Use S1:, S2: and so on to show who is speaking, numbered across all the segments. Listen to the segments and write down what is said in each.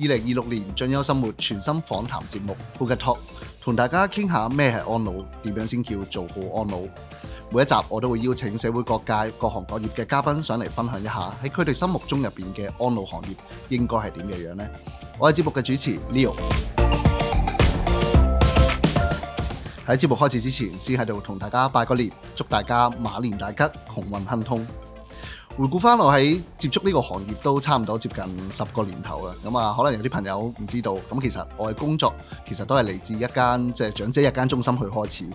S1: 2026年進優生活全新訪談節目 Hoga Talk， 同大家傾下咩係安老，點樣先叫做好安老。每一集我都會邀請社會各界各行各業嘅嘉賓上嚟分享一下喺佢哋心目中入邊嘅安老行業應該係點嘅樣呢？我係節目嘅主持 Leo。喺節目開始之前，先喺度同大家拜個年，祝大家馬年大吉，鴻運亨通。回顧翻我喺接觸呢個行業都差唔多接近10個年頭啦。咁啊，可能有啲朋友唔知道，咁其實我嘅工作其實都係嚟自一間即係長者日間中心去開始。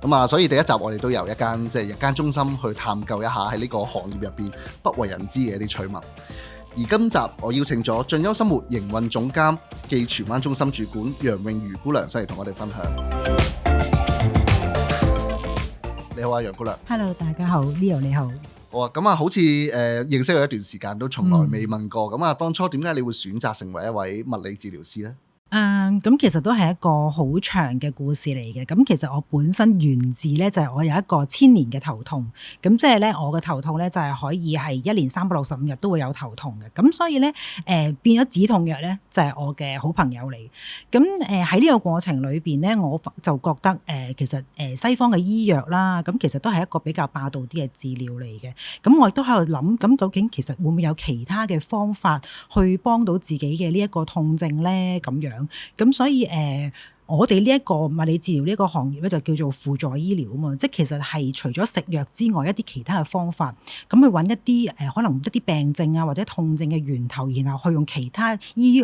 S1: 咁啊，所以第一集我哋都由一間即係日間中心去探究一下喺呢個行業入邊不為人知嘅一啲趣聞。而今集我邀請咗進優生活營運總監暨荃灣中心主管楊穎如姑娘上嚟同我哋分享。你好啊，楊姑娘。
S2: Hello， 大家好，Leo 你好。
S1: 好啊，咁啊，好似認識咗一段時間，都從來未問過。咁啊，當初點解你會選擇成為一位物理治療師呢？
S2: 咁其實都係一個好長嘅故事嚟嘅。咁其實我本身源自咧就係我有一個1000年嘅頭痛。咁即係咧我嘅頭痛咧就係可以係1年365日都會有頭痛嘅。咁所以咧變咗止痛藥咧就係我嘅好朋友嚟。咁喺呢個過程裏邊咧，我就覺得其實西方嘅醫藥啦，咁其實都係一個比較霸道啲嘅治療嚟嘅。咁我亦都喺度諗，咁究竟其實會唔會有其他嘅方法去幫到自己嘅呢一個痛症咧？咁樣。咁所以我哋呢一個物理治療呢個行業咧就叫做輔助醫療啊嘛，即係其實係除咗食藥之外，一啲其他嘅方法，咁去揾一啲可能一啲病症啊或者痛症嘅源頭，然後去用其他醫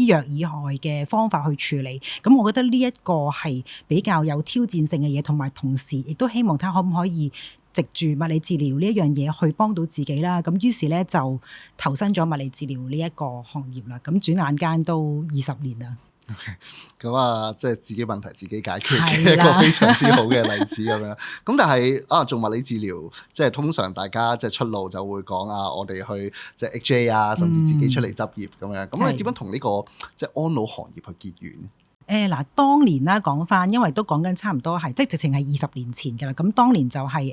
S2: 藥以外嘅方法去處理。咁我覺得呢一個係比較有挑戰性嘅嘢，同埋同時亦都希望睇下可唔可以藉住物理治療呢一樣嘢去幫到自己啦。咁於是咧就投身咗物理治療呢一個行業啦。咁轉眼間都20年啦。
S1: 咁啊，即係自己問題自己解決嘅一個非常之好嘅例子咁樣。咁但係啊，做物理治療即係通常大家即係出路就會講啊，我哋去即係 HA 啊，甚至自己出嚟執業咁樣。咁你點樣同呢個即係安老行業去結緣？
S2: 嗱，當年啦講翻，因為都講緊差唔多係，即係直情係20年前㗎啦。咁當年就係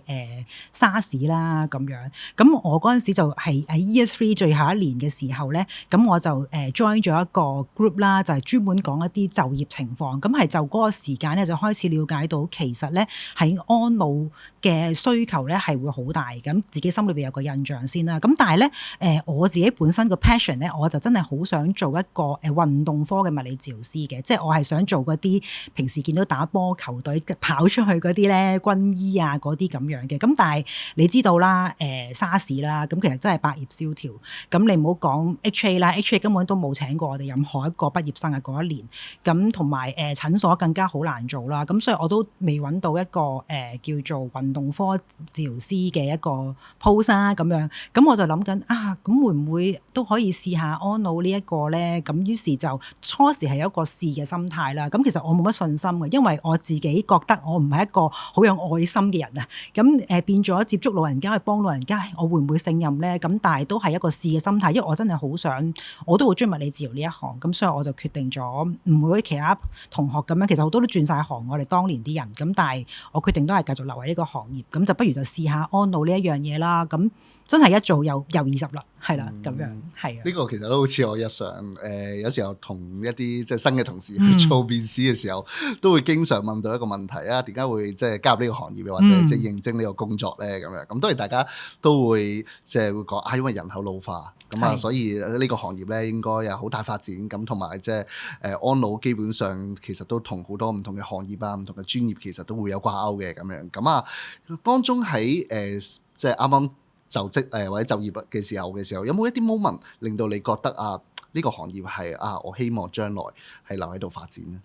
S2: SARS 啦咁樣。咁我嗰陣時就係喺 Year 3最後一年嘅時候咧，咁我就join 咗一個 group 啦，就係專門講一啲就業情況。咁係就嗰個時間咧，就開始了解到其實咧喺安老嘅需求咧係會好大。咁自己心裏邊有個印象先啦。咁但係咧我自己本身個 passion 咧，我就真係好想做一個運動科嘅物理治療師嘅，即係我係想做嗰啲平時見到打波球隊跑出去嗰啲咧軍醫啊嗰啲咁樣嘅。咁但係你知道啦，SARS 啦，咁其實真係百業蕭條。咁你唔好講 HA 啦，HA 根本都冇請過我哋任何一個畢業生嘅嗰一年。咁同埋診所更加好難做啦。咁所以我都未揾到一個叫做運動科治療師嘅一個 post 啊咁樣。咁我就諗緊啊，咁會唔會都可以試下安老呢一個咧？咁於是就初時係有一個試嘅心態啦。咁其實我冇乜信心嘅，因為我自己覺得我唔係一個好有愛心嘅人啊。咁變咗接觸老人家去幫老人家，我會唔會勝任咧？咁但係都係一個試嘅心態，因為我真係好想，我都好中意物理治療呢一行。咁所以我就決定咗唔會其他同學咁樣，其實好多都轉晒行，我哋當年啲人。咁但係我決定都係繼續留喺呢個行業。咁就不如就試下安老呢一樣嘢啦。咁真係一做又20啦，係啦，咁樣係啊。
S1: 呢個其實都好似我日常有時候同一啲即係新嘅同事去做面試嘅時候，都會經常問到一個問題啊，點解會即係加入呢個行業，或者即係應徵呢個工作咧？咁樣咁當然大家都會即係會講啊，因為人口老化咁啊，所以呢個行業咧應該有好大發展。咁同埋即係安老基本上其實都同好多唔同嘅行業啊、唔同嘅專業其實都會有掛鈎嘅咁樣。咁啊，當中喺即係啱啱就職或者就業嘅時候，有冇一啲 moment 令到你覺得啊呢個行業係啊我希望將來係留喺度發展咧？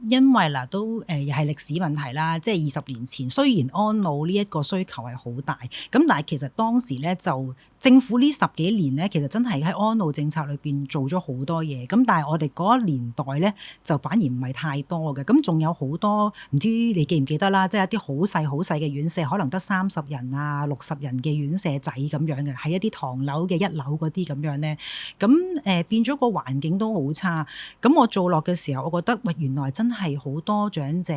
S2: 因為嗱都又係歷史問題啦，即係20年前雖然安老呢一個需求係好大，咁但係其實當時咧就政府呢10幾年咧，其實真係喺安老政策裏邊做咗好多嘢，咁但係我哋嗰個年代咧就反而唔係太多嘅，咁仲有好多唔知你記唔記得啦，即係一啲好細嘅院舍，可能得30人啊、60人嘅院舍仔咁樣嘅，喺一啲唐樓嘅1樓嗰啲咁樣咧，咁變咗個環境都好差，咁我做落嘅時候，我覺得喂原來真係好多長者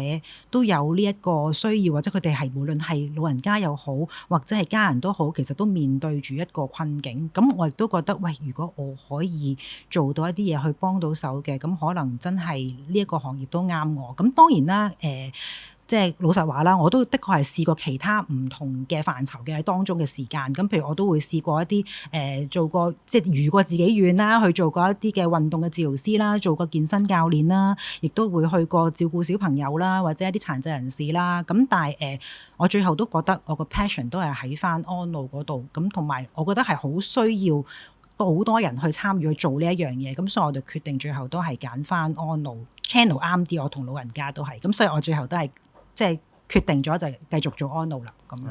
S2: 都有呢一個需要，或者佢哋係無論係老人家又好，或者係家人都好，其實都面對住一個困境。咁我亦都覺得，喂，如果我可以做到一啲嘢去幫到手嘅，咁可能真係呢一個行業都啱我。咁當然啦，即係老實話啦，我都的確係試過其他唔同嘅範疇嘅當中嘅時間。咁譬如我都會試過一啲做過即係如過自己願啦，去做過一啲嘅運動嘅治療師啦，做過健身教練啦，亦都會去過照顧小朋友啦，或者一啲殘疾人士啦。咁但係我最後都覺得我個 passion 都係喺翻安老嗰度。咁同埋我覺得係好需要好多人去參與去做呢一樣嘢。咁所以我就決定最後都係揀翻安老 channel 啱啲。我同老人家都係咁，所以我最後都係即係決定咗就繼續做安老啦，咁樣。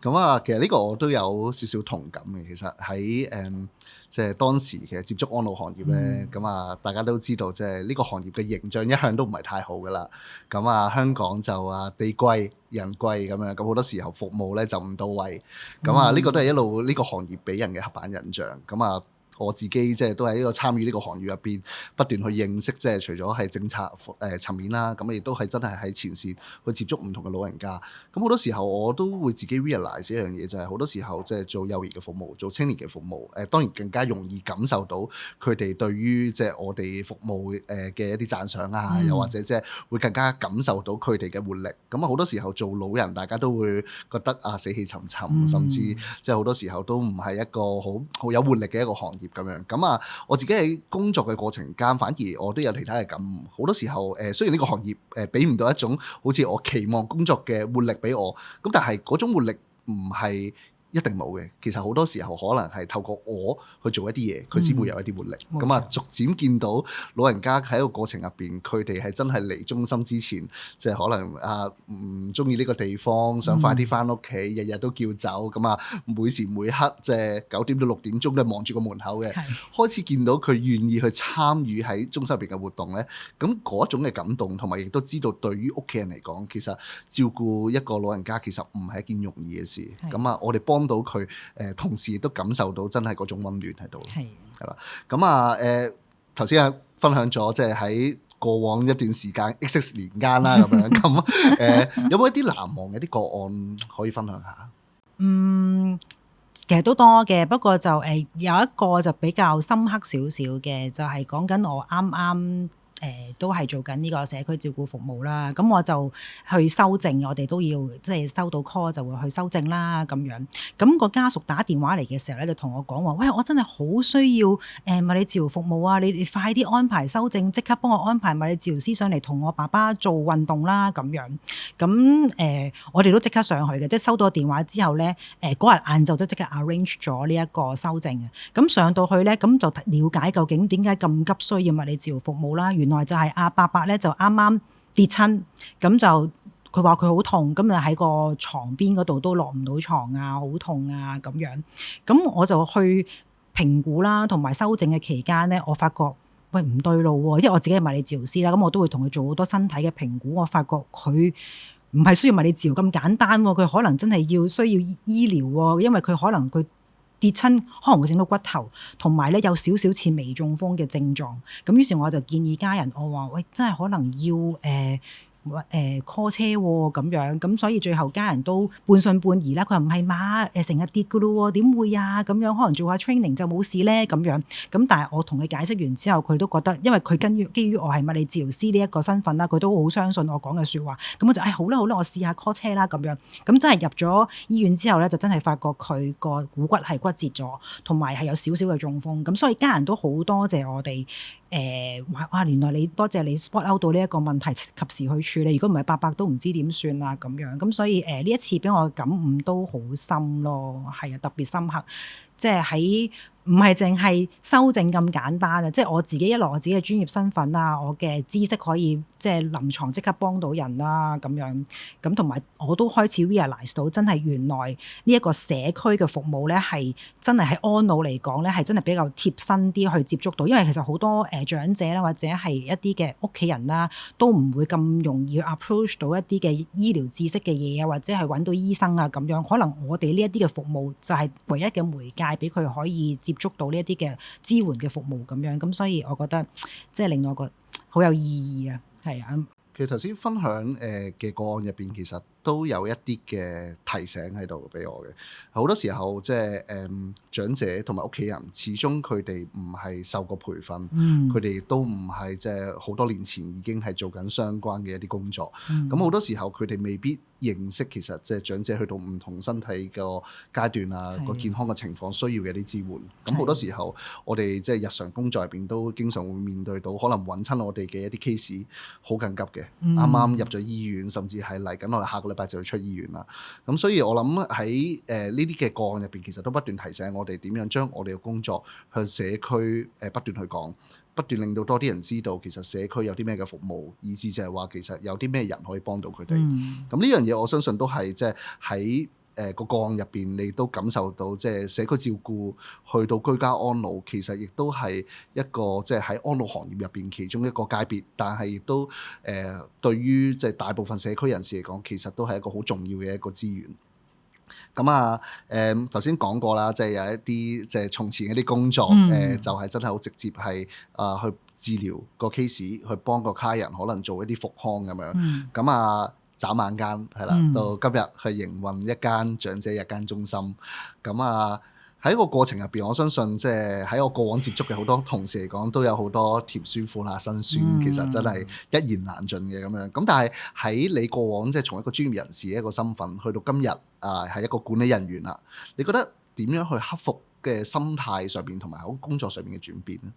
S1: 咁啊，其實呢個我都有少少同感嘅。其實喺即係當時其實接觸安老行業咧，咁啊大家都知道，即係呢個行業嘅形象一向都唔係太好噶啦。咁啊香港就地貴人貴咁樣，咁好多時候服務咧就唔到位。咁啊呢個都係一路呢個行業俾人嘅刻板印象。咁啊我自己即係都喺呢個參與呢個行業入邊不斷去認識，即係除咗係政策層面啦，咁亦都係真係喺前線去接觸唔同嘅老人家。咁好多時候我都會自己 realize 一樣嘢，就係好多時候即係做幼兒嘅服務、做青年嘅服務，當然更加容易感受到佢哋對於即係我哋服務嘅一啲讚賞啊，又或者即係會更加感受到佢哋嘅活力。咁啊好多時候做老人，大家都會覺得死氣沉沉，甚至即係好多時候都唔係一個好有活力嘅一個行業。咁樣咁啊，我自己喺工作嘅過程間，反而我都有其他嘅感悟。好多時候雖然呢個行業俾唔到一種好似我期望工作嘅活力俾我，咁但係嗰種活力唔係一定冇嘅。其實好多時候可能係透過我去做一啲嘢，佢先會有一啲活力。咁啊，逐漸見到老人家喺個過程入邊，佢哋係真係嚟中心之前，即係可能唔中意呢個地方，想快啲翻屋企，日日都叫走。咁啊，每時每刻即係9點到6點鐘都係望住個門口嘅，開始見到佢願意去參與喺中心入邊嘅活動咧。咁嗰種嘅感動，同埋亦都知道對於屋企人嚟講，其實照顧一個老人家其實唔係一件容易嘅事。咁啊，我哋幫到佢，同時亦都感受到真係嗰種溫暖喺度。係啦，咁啊頭先分享咗即係喺過往一段時間 XX 年間啦咁樣，咁有冇一啲難忘嘅啲個案可以分享下？
S2: 其實都多嘅，不過就有一個就比較深刻少少嘅，就係講緊我啱啱都係做緊呢個社區照顧服務啦。咁我就去修正，我哋都要即係收到 call 就會去修正啦咁樣。咁個家屬打電話嚟嘅時候咧，就同我講話：喂，我真係好需要物理治療服務啊！你快啲安排修正，即刻幫我安排物理治療師上嚟同我爸爸做運動啦咁樣。咁我哋都即刻上去嘅，即係收到電話之後咧，嗰日晏晝就即刻 arrange 咗呢一個修正嘅。咁上到去咧，咁就了解究竟點解咁急需要物理治療服務啦。原來就係阿伯伯咧就啱啱跌親，咁就佢話佢好痛，咁就喺個床邊嗰度都落唔到床啊，好痛啊咁樣。咁我就去評估啦，同埋修正嘅期間咧，我發覺喂唔對路喎，因為我自己係物理治療師啦，咁我都會同佢做好多身體嘅評估。我發覺佢唔係需要物理治療咁簡單喎，佢可能真係需要醫療喎，因為佢可能佢跌親可能會整到骨頭，同埋咧有少少似微中風嘅症狀。咁於是我就建議家人，我話喂，真係可能要call 車喎咁樣。咁所以最後家人都半信半疑啦。佢話唔係嘛，成日跌噶咯喎，點會啊？咁樣可能做下 training 就冇事咧咁樣。咁但係我同佢解釋完之後，佢都覺得，因為佢基於我係物理治療師呢一個身份啦，佢都好相信我講嘅説話。咁我就好啦，我試下 call 車啦咁樣。咁真係入咗醫院之後咧，就真係發覺佢個股骨係骨折咗，同埋係有少少嘅中風。咁所以家人都好多謝我哋。哇！原來多謝你 spot out 到呢一個問題，及時去處理。如果唔係，伯伯都唔知點算啦咁樣。咁所以呢一次俾我感悟都好深咯，係啊，特別深刻。即係喺唔係淨係修正咁簡單啊！即係我自己一來我自己嘅專業身份啊，我嘅知識可以即係臨床即刻幫到人啦咁樣。咁同埋我都開始 realize 到，真係原來呢一個社區嘅服務咧，係真係喺安老嚟講咧，係真係比較貼身啲去接觸到。因為其實好多長者啦，或者係一啲嘅屋企人啦，都唔會咁容易 approach 到一啲嘅醫療知識嘅嘢啊，或者係揾到醫生啊咁樣。可能我哋呢一啲嘅服務就係唯一嘅媒介，俾佢可以接觸到呢一啲嘅支援嘅服務咁樣。咁所以我覺得即係令我覺得好有意義啊！係啊。
S1: 其實頭先分享嘅個案入邊，其實都有一啲嘅提醒喺度俾我嘅。好多時候即係長者同埋屋企人，始終佢哋唔係受過培訓，佢哋都唔係即係好多年前已經係做緊相關嘅一啲工作。咁好多時候佢哋未必認識其實即係長者去到唔同身體個階段啊，個健康嘅情況需要嘅一啲支援。咁好多時候我哋即係日常工作入邊都經常會面對到，可能揾親我哋嘅一啲 case 好緊急嘅，啱啱入咗醫院，甚至係嚟緊我哋下個禮拜就要出醫院啦。咁所以我諗喺呢啲嘅個案入邊，其實都不斷提醒我哋點樣將我哋嘅工作向社區不斷去講，不斷令到多啲人知道其實社區有啲咩嘅服務，以至就係話其實有啲咩人可以幫到佢哋。咁呢樣嘢我相信都係即係喺個案入邊，你都感受到即係社區照顧去到居家安老，其實亦都係一個即係喺安老行業入邊其中一個界別，但係亦都對於即係大部分社區人士嚟講，其實都係一個好重要嘅一個資源。咁頭先講過啦，即係有一啲即係從前一啲工作就係真係好直接係去治療個 case， 去幫個客人可能做一啲復康咁樣。咁眨眼間係啦，到今日去營運一間長者日間中心。喺個過程入邊，我相信即係喺我過往接觸嘅好多同事嚟講，都有好多甜酸苦辣辛酸，其實真係一言難盡嘅咁樣。咁但係喺你過往即係從一個專業人士嘅一個身份，去到今日係一個管理人員啦，你覺得點樣去克服嘅心態上邊同埋喺工作上面嘅轉變咧？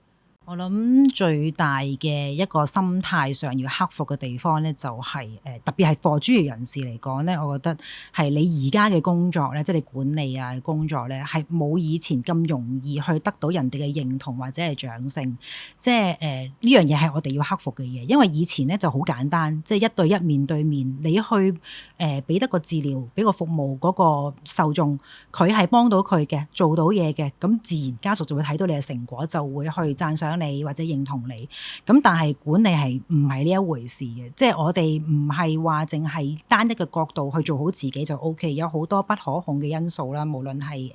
S2: 我諗最大嘅一個心態上要克服嘅地方咧，就係特別係for專業人士嚟講咧，我覺得係你而家嘅工作咧，即係你管理啊工作咧，係冇以前咁容易去得到人哋嘅認同或者係掌聲。即係呢樣嘢係我哋要克服嘅嘢，因為以前咧就好簡單，即係一對一面對面，你去俾得個治療，俾個服務嗰個受眾，佢係幫到佢嘅，做到嘢嘅，咁自然家屬就會睇到你嘅成果，就會去讚賞你或者認同你。咁但係管理係唔係呢一回事嘅，即係我哋唔係話淨係單一個角度去做好自己就 OK， 有好多不可控嘅因素啦，無論係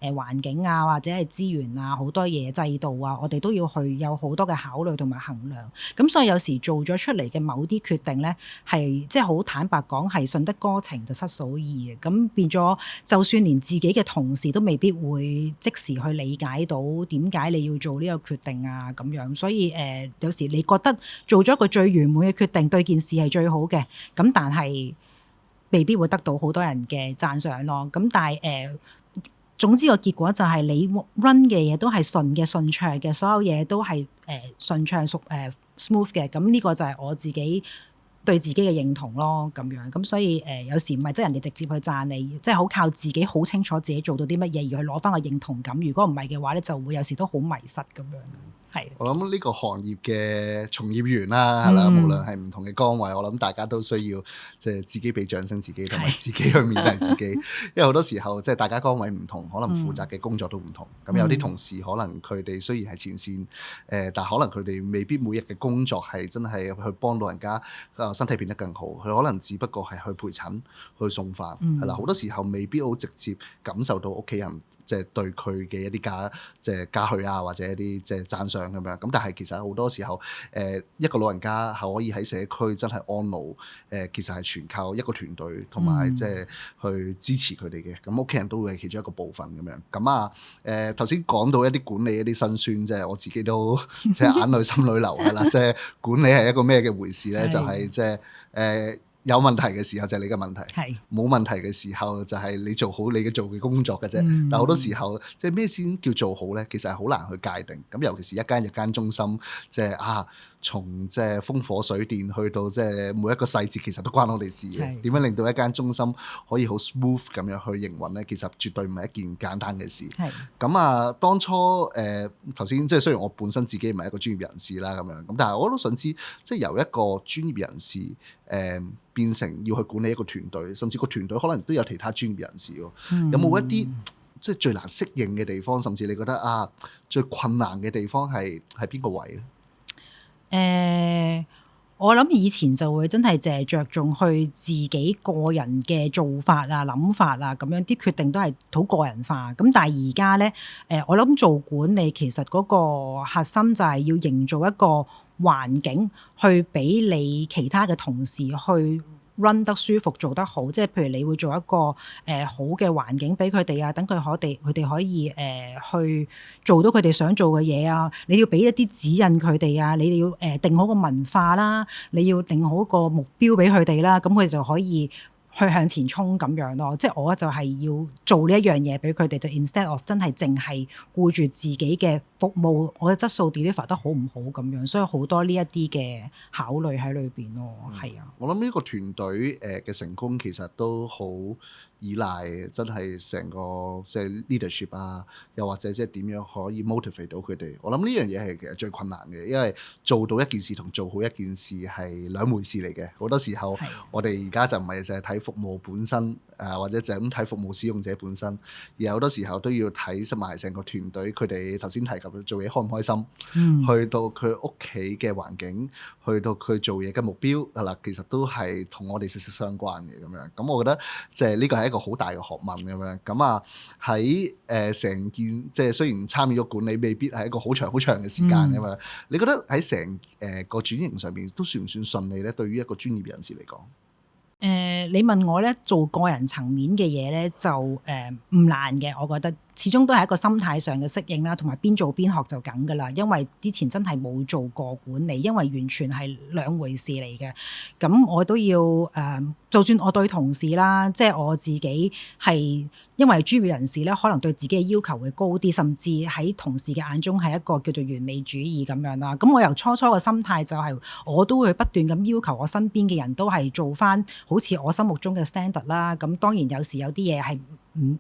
S2: 環境啊，或者係資源啊，好多嘢制度啊，我哋都要去有好多嘅考慮同埋衡量。咁所以有時做咗出嚟嘅某啲決定咧，係即係好坦白講係順得哥情就失嫂意嘅。咁變咗，就算連自己嘅同事都未必會即時去理解到點解你要做呢個決定啊咁樣。所以有時你覺得做咗一個最完美嘅決定，對件事係最好嘅，咁但係未必會得到好多人嘅讚賞咯。咁但係總之個結果就係你 run 嘅嘢都係順嘅、順暢嘅，所有嘢都係順暢smooth 嘅。咁呢個就係我自己對自己嘅認同咯，咁樣。咁所以有時唔係即係人哋直接去讚你，即係好靠自己好清楚自己做到啲乜嘢而去攞翻個認同感。如果唔係嘅話咧，就會有時都好迷失咁樣。係，
S1: 我諗呢個行業嘅從業員啦，係啦，無論係唔同嘅崗位，我諗大家都需要即係自己俾掌聲自己，同埋自己去勉勵自己。因為好多時候即係大家崗位唔同，可能負責嘅工作都唔同。咁有啲同事可能佢哋雖然係前線，但可能佢哋未必每日嘅工作係真係去幫到人家身體變得更好。佢可能只不過係去陪診、去送飯，係啦。好多時候未必好直接感受到屋企人即係對佢嘅一啲即係嘉許啊，或者一啲即係讚賞咁樣。咁但係其實好多時候，一個老人家係可以喺社區真係安老，其實係全靠一個團隊同埋即係去支持佢哋嘅。咁屋企人都會係其中一個部分咁樣。咁頭先講到一啲管理一啲辛酸，即係我自己都即係眼淚心裏流係啦。即係管理係一個咩嘅回事咧？就係即係有問題嘅時候就係你嘅問題，冇問題嘅時候就係你做好你嘅做嘅工作嘅啫。但好多時候即係咩先叫做好咧？其實係好難去界定。咁尤其是一間日間中心，即係從即係風火水電去到即係每一個細節，其實都關我哋事嘅。點樣令到一間中心可以好 smooth 咁樣去營運咧？其實絕對唔係一件簡單嘅事。咁當初頭先即係雖然我本身自己唔係一個專業人士啦咁樣，咁但係我都想知即係由一個專業人士變成要去管理一個團隊，甚至個團隊可能都有其他專業人士喎。有冇一啲即係最難適應嘅地方，甚至你覺得最困難嘅地方係邊個位咧？
S2: 我諗以前就會真係淨係着重去自己個人嘅做法啊、諗法啊咁樣，啲決定都係好個人化。咁但係而家咧，我諗做管理其實嗰個核心就係要營造一個環境去俾你其他嘅同事去 run 得舒服做得好，即係譬如你會做一個好嘅環境俾佢哋啊，等佢哋可以去做到佢哋想做嘅嘢啊，你要俾一啲指引佢哋啊，你哋要定好個文化啦，你要定好個目標俾佢哋啦，咁佢哋就可以去向前衝咁樣咯，即係我就係要做呢一樣嘢俾佢哋，就 instead of 真係淨係顧住自己嘅服務，我嘅質素 deliver 得好唔好咁樣，所以好多呢一啲嘅考慮喺裏邊咯，係啊。
S1: 我諗呢個團隊嘅成功其實都好依賴真係成個即係 leadership 啊，又或者即係點樣可以 motivate 到佢哋。我諗呢樣嘢係其實最困難嘅，因為做到一件事同做好一件事係兩回事嚟嘅。好多時候我哋而家就唔係淨係睇服務本身，或者就係咁睇服務使用者本身，而好多時候都要睇埋成個團隊，佢哋頭先提及做嘢開唔開心，去到佢屋企嘅環境，去到佢做嘢嘅目標係啦，其實都係同我哋息息相關嘅咁樣。咁我覺得即係呢個係一個好大嘅學問咁樣。咁啊喺成件即係雖然參與咗管理，未必係一個好長嘅時間咁樣。你覺得喺成個轉型上面都算唔算順利咧？對於一個專業人士嚟講？
S2: 你問我咧，做個人層面嘅嘢咧就唔難嘅，我覺得始終都係一個心態上嘅適應啦，同埋邊做邊學就梗㗎啦。因為之前真係冇做過管理，因為完全係兩回事嚟嘅。咁我都要就算我對同事啦，即係我自己係因為專業人士咧，可能對自己嘅要求會高啲，甚至喺同事嘅眼中係一個叫做完美主義咁樣啦。咁我由初嘅心態就係我都會不斷咁要求我身邊嘅人都係做返好似我心目中嘅 standard 啦。咁當然有時有啲嘢係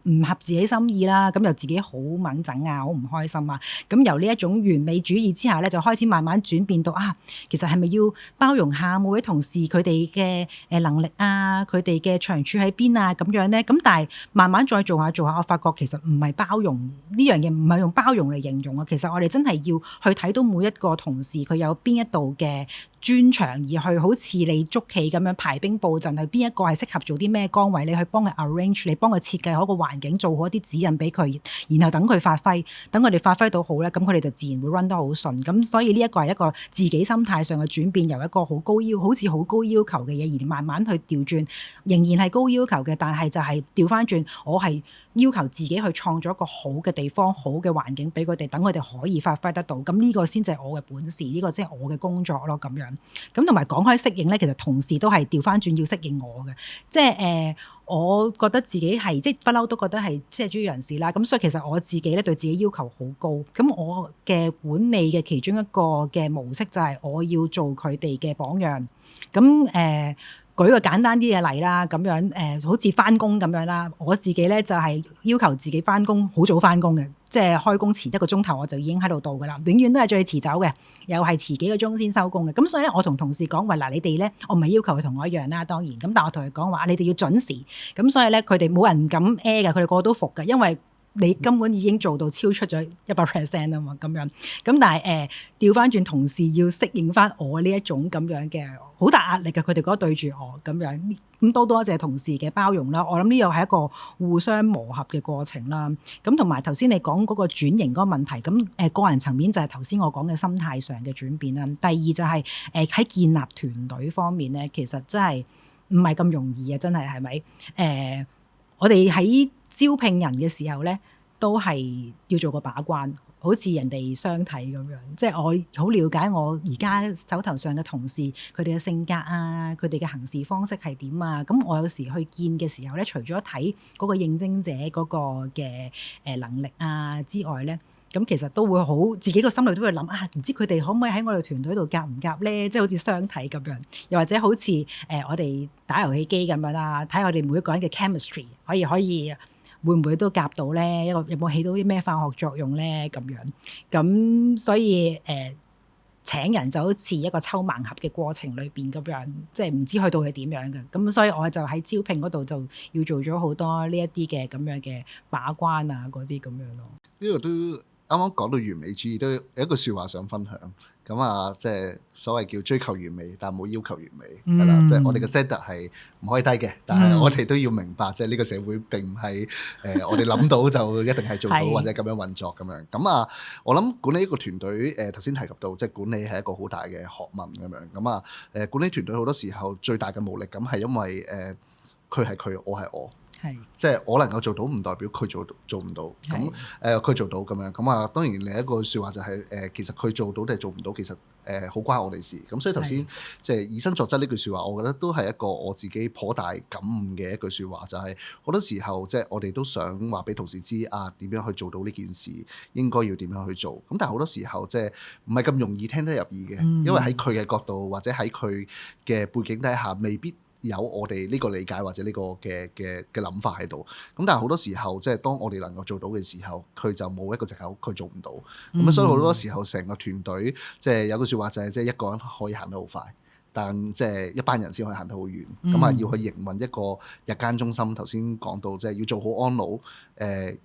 S2: 唔合自己心意啦，咁又自己好掹整啊，好唔開心啊。咁由呢一種完美主義之下咧，就開始慢慢轉變到其實係咪要包容下每位同事佢哋嘅能力啊，佢哋嘅長處喺邊啊咁樣咧？咁但係慢慢再做下，我發覺其實唔係包容呢樣嘢，唔係用包容嚟形容啊。其實我哋真係要去睇到每一個同事佢有邊一度嘅專長，而去好似你捉棋咁樣排兵布陣，去邊一個係適合做啲咩崗位，你去幫佢 arrange， 你幫佢設計好個環境，做好一啲指引俾佢，然後等佢發揮，等佢哋發揮到好咧，咁佢哋就自然會 run 得好順。咁所以呢一個係一個自己心態上嘅轉變，由一個好似好高要求嘅嘢，而慢慢去調轉，仍然係高要求嘅，但係就係調翻轉，我係要求自己去創造一個好嘅地方、好嘅環境俾佢哋，等佢哋可以發揮得到。咁呢個先至係我嘅本事，呢個即係我嘅工作咯。咁樣咁同埋講開適應咧，其實同事都係調翻轉要適應我嘅，即係我覺得自己係即係不嬲都覺得係即係專業人士啦。咁所以其實我自己咧對自己要求好高。咁我嘅管理嘅其中一個嘅模式就係我要做佢哋嘅榜樣。咁舉個簡單啲嘅例啦，咁樣好似返工咁樣啦，我自己咧就係要求自己返工好早返工嘅，即係開工前1個鐘頭我就已經喺度到㗎啦，永遠都係最遲走嘅，又係遲幾個鐘先收工嘅。咁所以咧，我同同事講話嗱，你哋咧，我唔係要求佢同我一樣啦，當然，咁但係我同佢講話，你哋要準時。咁所以咧，佢哋冇人敢嘅，佢哋個個都服嘅，因為你根本已經做到超出咗100% 啊嘛，咁樣。咁但係調翻轉，同事要適應翻我呢一種咁樣嘅好大壓力嘅，佢哋覺得對住我咁樣。咁多謝同事嘅包容啦。我諗呢個係一個互相磨合嘅過程啦。咁同埋頭先你講嗰個轉型嗰個問題，咁個人層面就係頭先我講嘅心態上嘅轉變啦。第二就係喺建立團隊方面咧，其實真係唔係咁容易啊！真係咪？我哋喺招聘人嘅時候咧，都係要做個把關，好似人哋相睇咁樣。即係我好了解我而家手頭上嘅同事，佢哋嘅性格啊，佢哋嘅行事方式係點啊。咁我有時去見嘅時候咧，除咗睇嗰個應徵者嗰個嘅能力啊之外咧，咁其實都會好自己個心裏都會諗唔知佢哋可唔可以喺我哋團隊度夾唔夾咧？即係好似相睇咁樣，又或者好似我哋打遊戲機咁樣啦，睇我哋每一個人嘅 chemistry 可以會唔會都夾到咧？有冇起到啲咩化學作用咧？咁樣咁所以請人就好似一個抽盲盒嘅過程裏邊咁樣，即係唔知去到係點樣嘅。咁所以我就喺招聘嗰度就要做咗好多呢一啲嘅咁樣嘅把關啊，嗰啲咁樣咯。
S1: 呢個都啱講到完美主義，都有一句説話想分享。咁啊，即係所謂叫追求完美，但冇要求完美，係啦。即係我哋嘅 standard 係唔可以低嘅，但係我哋都要明白，即係呢個社會並唔係我哋諗到就一定係做到或者咁樣運作咁樣。咁啊，我諗管理一個團隊，頭先提及到，即係管理係一個好大嘅學問咁樣。咁啊，管理團隊好多時候最大嘅無力感係因為佢係佢，我係我。即係我能夠做到，唔代表佢做唔到。咁佢做到咁樣。咁啊，當然另一個説話就係其實佢做到定係做唔到，其實好關我哋事。咁所以頭先即係以身作則呢句説話，我覺得都係一個我自己頗大感悟嘅一句説話，就係好多時候即係我哋都想話俾同事知啊，點樣去做到呢件事，應該要點樣去做。咁但係好多時候即係唔係咁容易聽得入耳嘅，因為喺佢嘅角度或者喺佢嘅背景底下，未必有我哋呢個理解或者呢個嘅諗法喺度，咁但係好多時候即係當我哋能夠做到嘅時候，佢就冇一個藉口，佢做唔到。咁所以好多時候成個團隊即係有句説話就係即係一個人可以行得好快，但即係一班人先可以行得好遠。咁啊，要去營運一個日間中心，頭先講到即係要做好安老，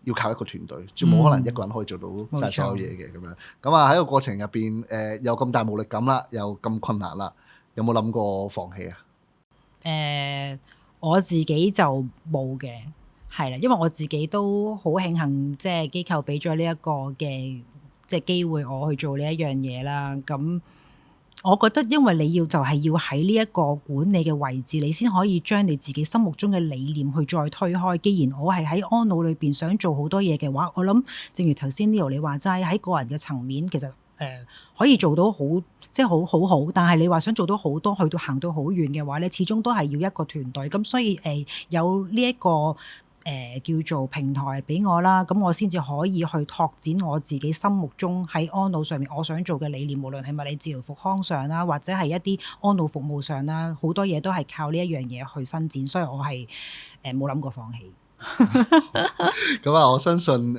S1: 要靠一個團隊，冇可能一個人可以做到晒所有嘢嘅咁樣。咁啊喺個過程入邊，有咁大無力感啦，又咁困難啦，有冇諗過放棄啊？
S2: 我自己就冇嘅，係啦，因為我自己都好慶幸，即係機構俾咗呢一個嘅即係機會我去做呢一樣嘢啦。咁我覺得，因為你就係要喺呢一個管理嘅位置，你先可以將你自己心目中嘅理念去再推開。既然我係喺安老裏邊想做好多嘢嘅話，我諗正如頭先 Leo 你話齋，喺個人嘅層面，其實可以做到好。即係好，但係你話想做到好多，去到行到好遠嘅話咧，始終都係要一個團隊。咁所以有呢一個叫做平台俾我啦，咁我先至可以去拓展我自己心目中喺安老上面我想做嘅理念，無論係物理治療復康上啦，或者係一啲安老服務上啦，好多嘢都係靠呢一樣嘢去伸展。所以我係冇諗過放棄。
S1: 咁啊，我相信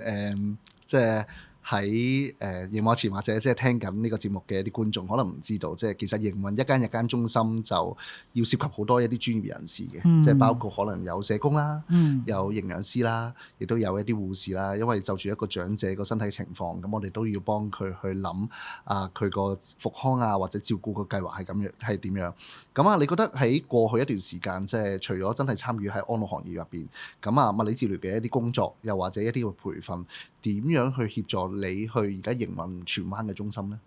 S1: 即係。喺熒幕前或者即係聽緊呢個節目嘅一啲觀眾，可能唔知道，即係其實營運一間日間中心就要涉及好多一啲專業人士嘅，即係包括可能有社工啦，有營養師啦，亦都有一啲護士啦。因為就住一個長者個身體情況，咁我哋都要幫佢去諗佢個復康啊或者照顧個計劃係咁樣係點樣。咁啊，你覺得喺過去一段時間，即係除咗真係參與喺安老行業入邊，咁啊物理治療嘅一啲工作，又或者一啲嘅培訓，點樣去協助你去而家營運荃灣嘅中心呢？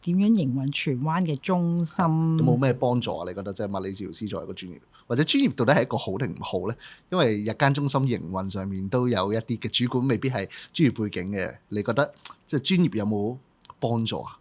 S2: 點樣營運荃灣嘅中心？
S1: 有冇咩幫助啊？你覺得即係物理治療師作為一個專業，或者專業到底係一個好定唔好呢？因為日間中心營運上面都有一啲嘅主管未必係專業背景嘅，你覺得即係專業有冇幫助啊？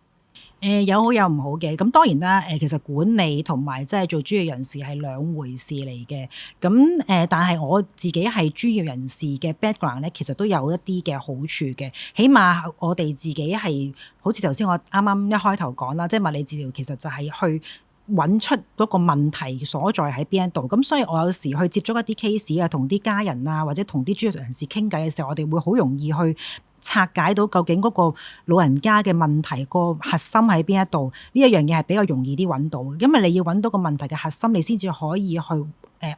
S2: 有好有唔好嘅，咁當然啦。其實管理同埋即係做專業人士係兩回事嚟嘅。咁但係我自己係專業人士嘅 background 咧，其實都有一啲嘅好處嘅。起碼我哋自己係好似頭先我啱啱一開頭講啦，即係物理治療其實就係去揾出嗰個問題所在喺邊一度。咁所以我有時去接觸一啲 case 啊，同啲家人啊或者同啲專業人士傾偈嘅時候，我哋會好容易去拆解到究竟嗰個老人家嘅問題個核心喺邊一度。呢一樣嘢係比較容易啲揾到，因為你要揾到個問題嘅核心，你先至可以去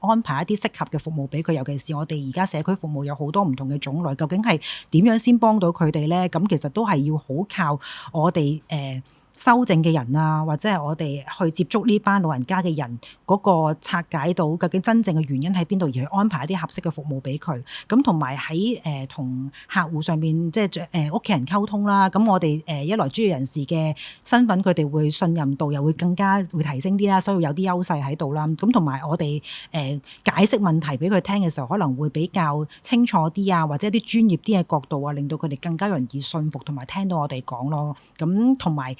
S2: 安排一啲適合嘅服務俾佢。尤其是我哋而家社區服務有好多唔同嘅種類，究竟係點樣先幫到佢哋咧？咁其實都係要好靠我哋修正嘅人啊，或者係我哋去接觸呢班老人家嘅人嗰個拆解到究竟真正嘅原因喺邊度，而去安排一啲合適嘅服務俾佢。咁同埋喺同客戶上邊，即係屋企人溝通啦。咁我哋一來專業人士嘅身份，佢哋會信任度又會更加會提升啲啦，所以有啲優勢喺度啦。咁同埋我哋解釋問題俾佢聽嘅時候，可能會比較清楚啲啊，或者一啲專業啲嘅角度啊，令到佢哋更加容易信服同埋聽到我哋講咯。咁同埋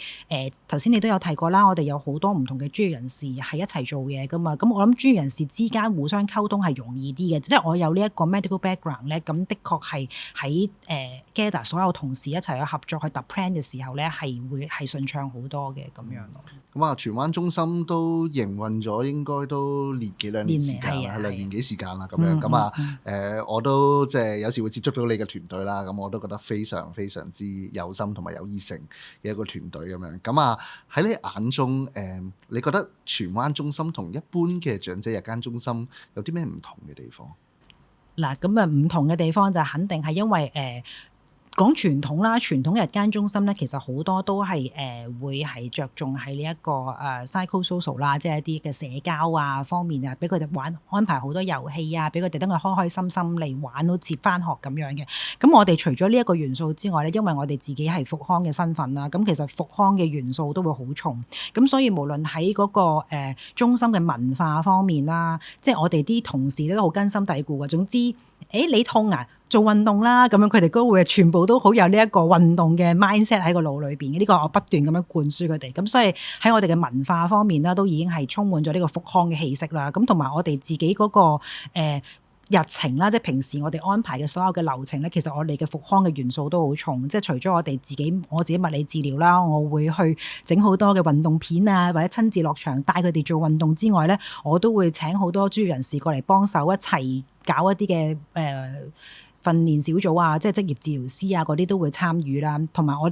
S2: 頭先你都有提過啦，我哋有好多唔同嘅專業人士係一齊做嘢噶嘛。咁我諗專業人士之間互相溝通係容易啲嘅，即係我有呢一個 medical background 咧，咁的確係喺gather 所有同事一齊去合作去揼 plan 嘅時候咧，係會係順暢好多嘅咁樣咯。
S1: 咁啊，荃灣中心都營運咗應該都年幾兩年時間啦，係啦，年幾時間啦咁樣。咁啊我都即係有時會接觸到你嘅團隊啦，咁我都覺得非常非常之有心同埋有熱誠嘅一個團隊咁樣。咁啊喺你眼中你覺得荃灣中心同一般嘅長者日間中心有啲咩唔同嘅地方？
S2: 嗱，咁啊唔同嘅地方就肯定係因為講傳統啦，傳統嘅日間中心咧，其實好多都係會係着重喺呢一個psychosocial 啦，即係一啲嘅社交啊方面啊，俾佢哋玩安排好多遊戲啊，俾佢哋等佢開開心心嚟玩到接翻學咁樣嘅。咁我哋除咗呢一個元素之外咧，因為我哋自己係復康嘅身份啦，咁其實復康嘅元素都會好重。咁所以無論喺嗰個中心嘅文化方面啦，即係我哋啲同事都好根深蒂固嘅。總之，你痛啊，做運動啦，咁樣佢哋都會全部都好有呢一個運動嘅 mindset 喺個腦裏邊嘅。呢個我不斷咁樣灌輸佢哋。咁所以喺我哋嘅文化方面啦，都已經係充滿咗呢個復康嘅氣息啦。咁同埋我哋自己嗰個日程啦，即係平時我哋安排嘅所有嘅流程咧，其實我哋嘅復康嘅元素都好重。即係除咗我自己物理治療啦，我會去整好多嘅運動片啊，或者親自落場帶佢哋做運動之外咧，我都會請好多專業人士過嚟幫手一齊搞一啲嘅訓練小組啊，即係職業治療師啊嗰啲都會參與啦。同埋我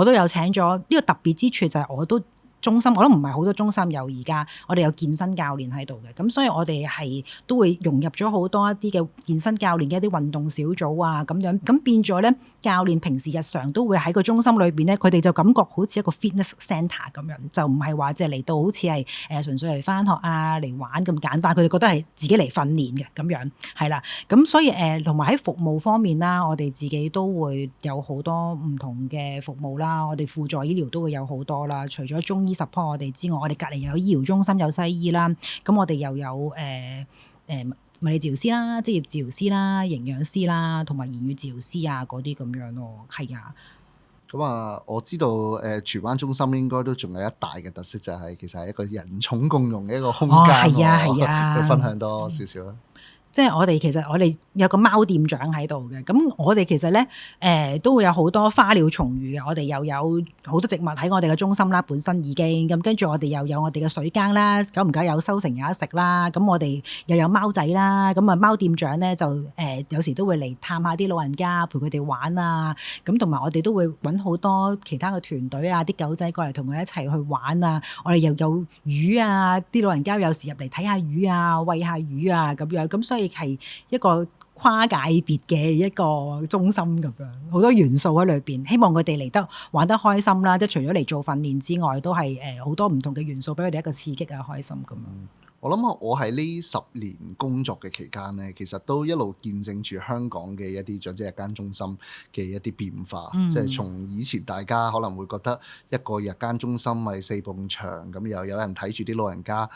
S2: 都有請咗呢個特別之處就係中心我都唔係好多中心有，而家我哋有健身教練喺度嘅，咁所以我哋係都會融入咗好多一啲嘅健身教練嘅一啲運動小組啊咁樣，咁變咗咧教練平時日常都會喺個中心裏邊咧，佢哋就感覺好似一個 fitness centre 咁樣，就唔係話即係嚟到好似係純粹嚟返學啊嚟玩咁簡單，佢哋覺得係自己嚟訓練嘅咁樣，係啦，咁所以同埋喺服務方面啦，我哋自己都會有好多唔同嘅服務啦，我哋輔助醫療都會有好多啦，除咗中醫 support 我哋之外，我哋隔離又有醫療中心有西醫啦，咁我哋又有物理治療師啦、職業治療師啦、營養師啦，同埋言語治療師啊嗰啲咁樣咯，係啊。
S1: 咁啊，我知道荃灣中心應該都仲有一大嘅特色，就係其實係一個人寵共用嘅一個空間。
S2: 係啊，係啊，
S1: 要分享多少少啦。
S2: 即係我哋有個貓店長喺度嘅，咁我哋其實咧都會有好多花鳥蟲魚嘅，我哋又有好多植物喺我哋嘅中心啦，本身已經咁，跟住我哋又有我哋嘅水耕啦，久唔久有收成有得食啦，咁我哋又有貓仔啦，咁啊貓店長咧就有時都會嚟探下啲老人家，陪佢哋玩啊，咁同埋我哋都會揾好多其他嘅團隊啊，啲狗仔過嚟同佢一齊去玩啊，我哋又有魚啊，啲老人家有時入嚟睇下魚啊，餵下魚啊咁樣，咁所以係一個跨界別嘅一個中心咁樣，好多元素喺裏邊，希望佢哋嚟得玩得開心啦，即係除咗嚟做訓練之外，都係好多唔同嘅元素俾佢哋一個刺激啊，開心咁樣。
S1: 我諗我喺呢10年工作嘅期間咧，其實都一路見證住香港嘅一啲長者日間中心嘅一啲變化。即係從以前大家可能會覺得一個日間中心咪4埲牆咁，又有人睇住啲老人家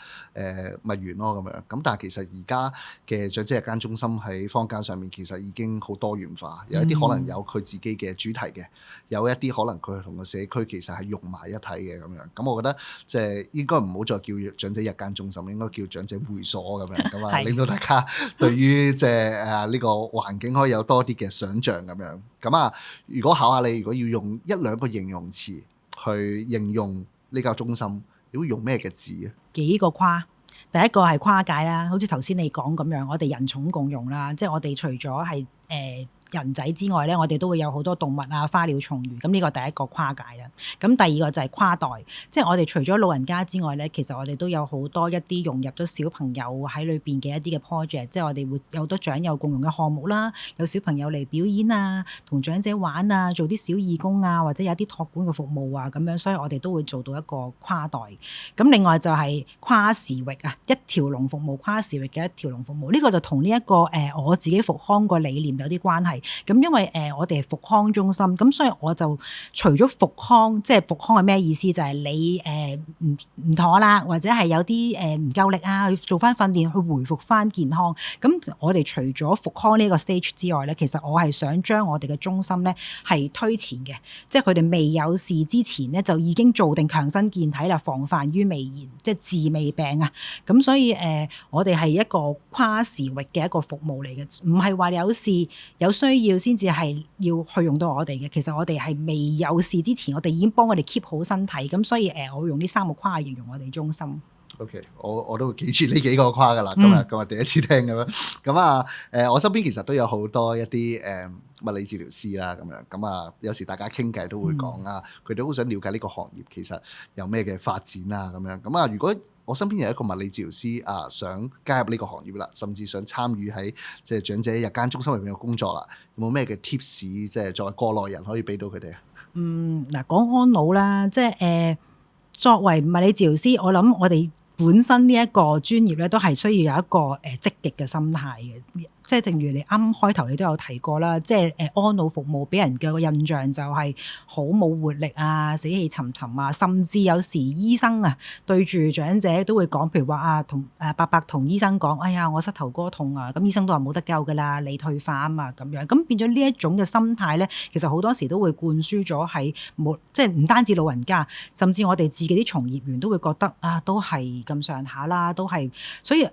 S1: 咪完咯咁樣。咁但係其實而家嘅長者日間中心喺坊間上面其實已經好多元化，有一啲可能有佢自己嘅主題嘅，有一啲可能佢同個社區其實係融埋一體嘅咁樣。咁我覺得即係應該唔好再叫長者日間中心，應該叫長者會所咁樣，咁啊令到大家對於即係呢個環境可以有多啲嘅想像咁樣。咁啊，如果考下你，如果要用1-2個形容詞去形容呢間中心，你會用咩嘅字啊？
S2: 幾個跨，第一個係跨界啦，好似頭先你講咁樣，我哋人寵共用啦，即係我哋除咗係人仔之外咧，我哋都會有好多動物啊、花鳥蟲魚，咁呢個第一個跨界啦。咁第二個就係跨代，即係我哋除咗老人家之外咧，其實我哋都有好多一啲融入咗小朋友喺裏邊嘅一啲嘅 project，即係我哋會有好多長幼共融嘅項目啦，有小朋友嚟表演啊，同長者玩啊，做啲小義工啊，或者有啲託管嘅服務啊咁樣，所以我哋都會做到一個跨代。咁另外就係跨時域啊，一條龍服務，跨時域嘅一條龍服務，呢個就同呢一個我自己復康個理念有啲關係。咁因為我哋係復康中心，咁所以我就除咗復康，即係復康係咩意思？就係你唔妥啦，或者係有啲唔夠力啊，去做翻訓練，去回復翻健康。咁我哋除咗復康呢個 stage 之外咧，其實我係想將我哋嘅中心咧係推前嘅，即係佢哋未有事之前咧就已經做定強身健體啦，防範於未然，即係治未病啊。咁所以我哋係一個跨時域嘅一個服務嚟嘅，唔係話有事有需要先至係要去用到我哋嘅，其實我哋係未有事之前，我哋已經幫我哋 keep 好身體，咁所以我會用呢3個跨嚟形容我哋中心。
S1: OK，我都會記住呢幾個跨噶啦，今日第一次聽咁樣。咁啊我身邊其實都有好多一啲物理治療師啦，咁啊有時大家傾偈都會講啊，佢哋好想了解呢個行業其實有咩嘅發展啊咁樣。咁啊如果我身邊有一個物理治療師啊，想加入呢個行業啦，甚至想參與喺即係長者日間中心入邊嘅工作啦，有冇咩嘅 tips 即係作為過來人可以俾到佢哋啊？
S2: 嗱，講安老啦，即係作為物理治療師，我諗我哋本身呢一個專業咧，都係需要有一個積極嘅心態嘅。即係正如你啱開頭你都有提過啦，即係安老服務俾人嘅印象就係好冇活力啊、死氣沉沉啊，甚至有時醫生啊對住長者都會講，譬如話啊同伯伯同醫生講，哎呀我膝頭哥痛啊，咁醫生都話冇得救㗎啦，你退化啊嘛咁樣，咁變咗呢一種嘅心態咧，其實好多時都會灌輸咗喺冇，即係唔單止老人家，甚至我哋自己啲從業員都會覺得啊都係咁上下啦，都係，所以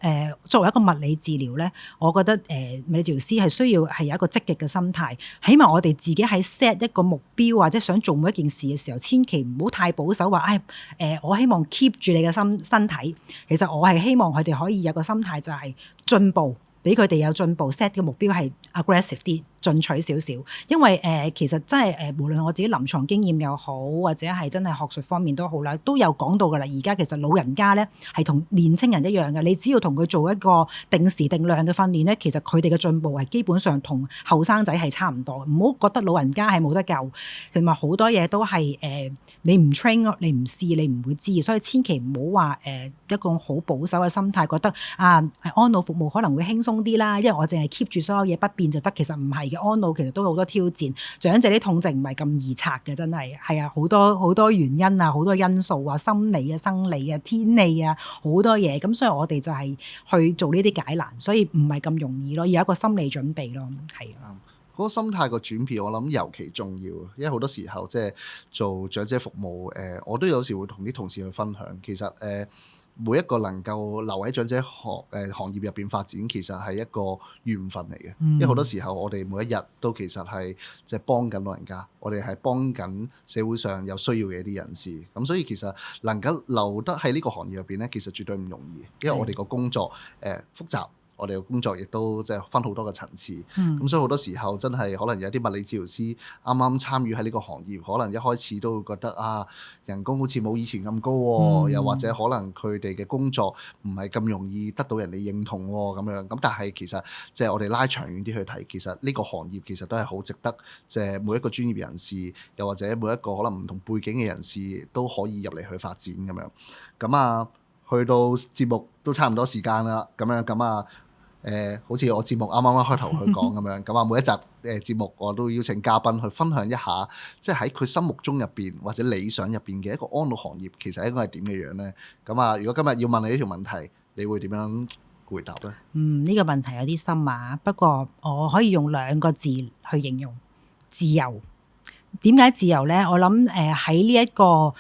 S2: 作為一個物理治療咧，我覺得物理治療師係需要係有一個積極嘅心態，起碼我哋自己喺 set 一個目標或者想做每一件事嘅時候，千祈唔好太保守話，我希望 keep 住你嘅身體。其實我係希望佢哋可以有個心態就係進步，俾佢哋有進步 set 嘅目標係 aggressive 啲。進取少少，因為其實真係無論我自己臨床經驗又好，或者係真係學術方面都好啦，都有講到㗎啦。而家其實老人家咧係同年青人一樣嘅，你只要同佢做一個定時定量嘅訓練咧，其實佢哋嘅進步係基本上同後生仔係差唔多。唔好覺得老人家係冇得救，同埋好多嘢都係你唔 train 你唔試你唔會知，所以千祈唔好話一個好保守嘅心態，覺得安老服務可能會輕鬆啲啦，因為我淨係 keep 住所有嘢不變就得，其實唔係。安老其實都有好多挑戰，長者啲痛症唔係咁易拆嘅，真係係啊，好多原因啊，好多因素啊，心理啊、生理啊、天氣啊，好多嘢。咁所以我哋就係去做呢啲解難，所以唔係咁容易咯，要有一個心理準備咯，係啊。
S1: 嗰個心態個轉變，我諗尤其重要，因為好多時候即係做長者服務，我都有時會同啲同事去分享，其實每一個能夠留喺長者行業入邊發展，其實係一個緣分嚟嘅。因為好多時候我哋每一日都其實係即係幫緊老人家，我哋係幫緊社會上有需要嘅一啲人士。咁所以其實能夠留得喺呢個行業入邊咧，其實絕對唔容易，因為我哋個工作複雜。我哋嘅工作亦都即係分好多個層次，咁所以好多時候真係可能有啲物理治療師啱啱參與喺呢個行業，可能一開始都會覺得人工好似冇以前咁高喎，又或者可能佢哋嘅工作唔係咁容易得到人哋認同喎咁樣。咁但係其實即係我哋拉長遠啲去睇，其實呢個行業其實都係好值得，即係每一個專業人士，又或者每一個可能唔同背景嘅人士都可以入嚟去發展咁樣。咁去到節目都差唔多時間啦，咁好似我節目啱啱開頭去講咁樣，咁每一集節目我都邀請嘉賓去分享一下，即係喺佢心目中入邊或者理想入邊嘅一個安老行業，其實應該係點嘅樣呢？如果今日要問你呢條問題，你會點樣回答呢？
S2: 呢個問題有啲深啊，不過我可以用2個字去形容：自由。點解自由呢？我諗喺呢一個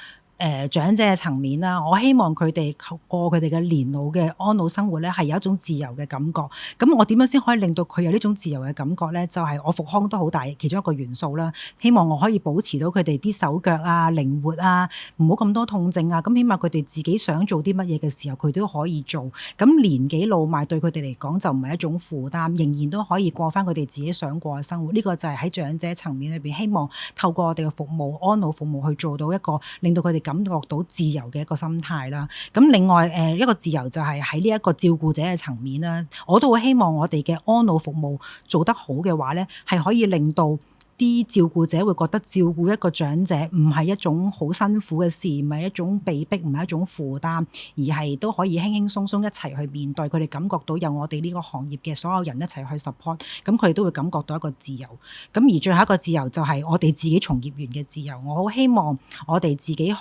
S2: 長者嘅層面啦，我希望佢哋過佢哋嘅年老嘅安老生活咧，係有一種自由嘅感覺。咁我點樣先可以令到佢有呢種自由嘅感覺咧？就係我復康都好大其中一個元素啦。希望我可以保持到佢哋啲手腳啊靈活啊，唔好咁多痛症啊。咁起碼佢哋自己想做啲乜嘢嘅時候，佢都可以做。咁年紀老邁對佢哋嚟講就唔係一種負擔，仍然都可以過翻佢哋自己想過嘅生活。呢個就係喺長者層面裏邊，希望透過我哋嘅服務安老服務去做到一個令到佢哋感覺到自由嘅一個心態啦。咁另外一個自由就係喺呢一個照顧者嘅層面啦。我都會希望我哋嘅安老服務做得好嘅話咧，係可以令到啲照顧者會覺得照顧一個長者唔係一種好辛苦嘅事，唔係一種被逼，唔係一種負擔，而係都可以輕輕鬆鬆一齊去面對。佢哋感覺到有我哋呢個行業嘅所有人一齊去 support， 咁佢哋都會感覺到一個自由。咁而最後一個自由就係我哋自己從業員嘅自由。我好希望我哋自己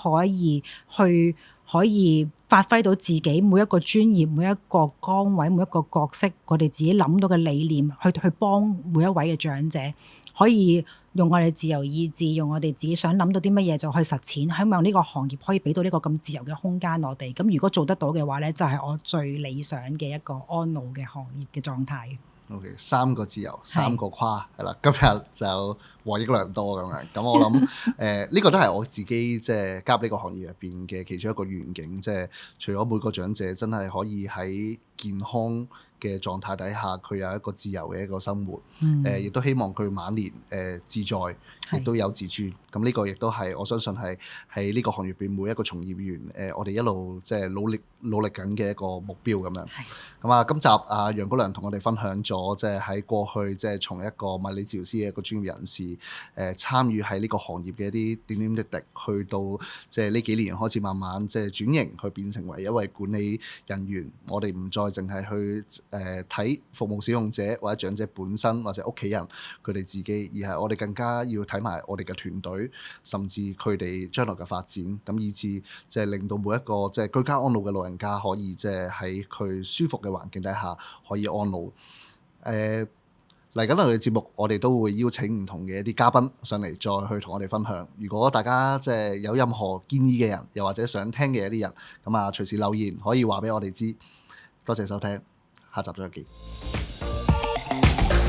S2: 可以發揮到自己每一個專業、每一個崗位、每一個角色，我哋自己諗到嘅理念去幫每一位嘅長者，可以用我哋自由意志，用我哋自己想諗到啲乜嘢就去實踐。希望呢個行業可以俾到呢個咁自由嘅空間我哋。咁如果做得到嘅話咧，就係我最理想嘅一個安老嘅行業嘅狀態。
S1: OK， 3個自由，3個跨，係啦，今日就獲益良多咁樣。咁我諗呢個都係我自己即係加入呢個行業入邊嘅其中一個願景，即係除咗每個長者真係可以喺健康嘅狀態底下，佢有一個自由嘅一個生活。亦
S2: 嗯
S1: 都希望佢晚年自在，亦都有自尊。咁呢個亦都係我相信係喺呢個行業邊每一個從業員我哋一路即係努力緊嘅一個目標咁樣。咁啊，今集楊谷良同我哋分享咗即係喺過去即係從一個物理治療師嘅一個專業人士參與喺呢個行業嘅一啲點點滴滴，去到即係呢幾年開始慢慢即係轉型，去變成為一位管理人員。我哋唔再淨係去睇服務使用者或者長者本身或者屋企人佢哋自己，而係我哋更加要睇埋我哋嘅團隊，甚至佢哋將來嘅發展，咁以至即係令到每一個即係居家安老嘅老人家可以即係喺佢舒服嘅環境底下可以安老。嚟緊我哋嘅節目，我哋都會邀請唔同嘅一啲嘉賓上嚟，再去同我哋分享。如果大家即係有任何建議嘅人，又或者想聽嘅一啲人，咁啊隨時留言可以話俾我哋知。多謝收聽，下集再見。